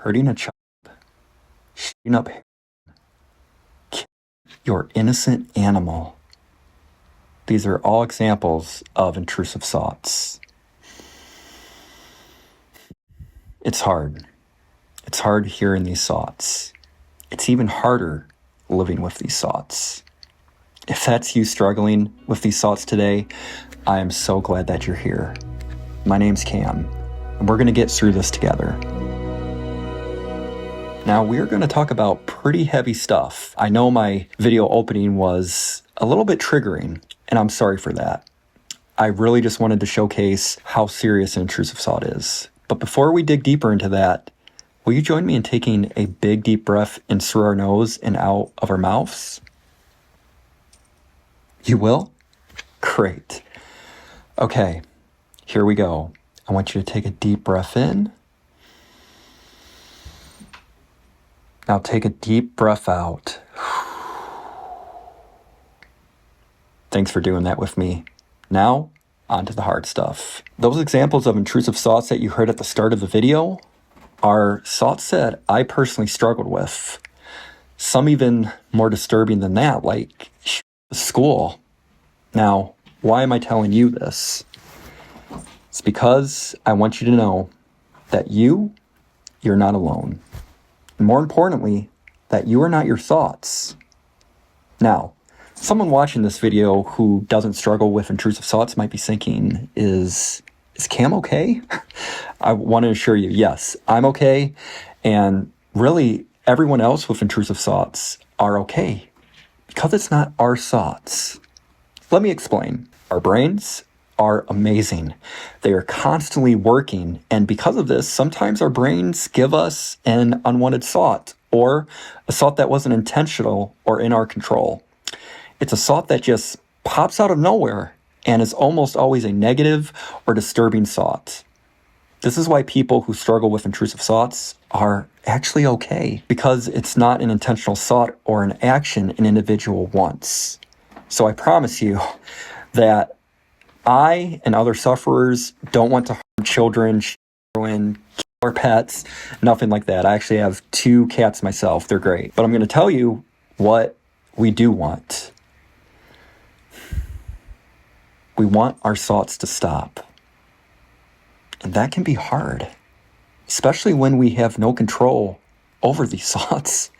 hurting a child, shooting up your innocent animal. These are all examples of intrusive thoughts. It's hard. It's hard hearing these thoughts. It's even harder living with these thoughts. If that's you struggling with these thoughts today, I am so glad that you're here. My name's Cam, and we're going to get through this together. Now, we're going to talk about pretty heavy stuff. I know my video opening was a little bit triggering, and I'm sorry for that. I really just wanted to showcase how serious an intrusive thought is. But before we dig deeper into that, will you join me in taking a big deep breath in through our nose and out of our mouths? You will? Great. Okay, here we go. I want you to take a deep breath in. Now take a deep breath out. Thanks for doing that with me. Now, on to the hard stuff. Those examples of intrusive thoughts that you heard at the start of the video are thoughts that I personally struggled with. Some even more disturbing than that, like school. Now, why am I telling you this? It's because I want you to know that you're not alone. And more importantly, that you are not your thoughts. Now, someone watching this video who doesn't struggle with intrusive thoughts might be thinking, is Cam okay? I want to assure you, yes, I'm okay. And really, everyone else with intrusive thoughts are okay because it's not our thoughts. Let me explain. Our brains are amazing. They are constantly working. And because of this, sometimes our brains give us an unwanted thought or a thought that wasn't intentional or in our control. It's a thought that just pops out of nowhere and is almost always a negative or disturbing thought. This is why people who struggle with intrusive thoughts are actually okay, because it's not an intentional thought or an action an individual wants. So I promise you that I and other sufferers don't want to harm children, or pets, nothing like that. I actually have 2 cats myself. They're great. But I'm going to tell you what we do want. We want our thoughts to stop. And that can be hard, especially when we have no control over these thoughts.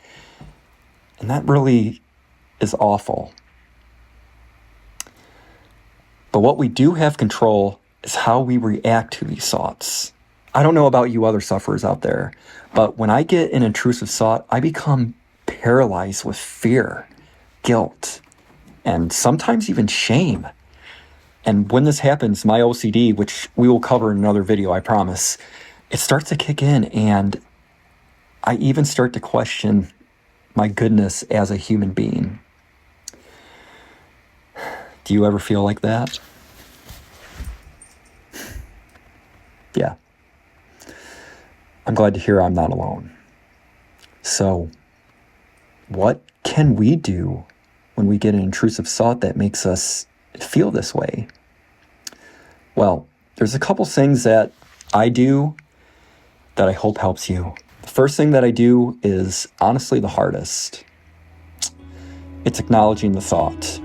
And that really is awful. But what we do have control is how we react to these thoughts. I don't know about you other sufferers out there, but when I get an intrusive thought, I become paralyzed with fear, guilt, and sometimes even shame. And when this happens, my OCD, which we will cover in another video, I promise, it starts to kick in, and I even start to question my goodness as a human being. Do you ever feel like that? Yeah. I'm glad to hear I'm not alone. So, what can we do when we get an intrusive thought that makes us feel this way? Well, there's a couple things that I do that I hope helps you. The first thing that I do is honestly the hardest. It's acknowledging the thought.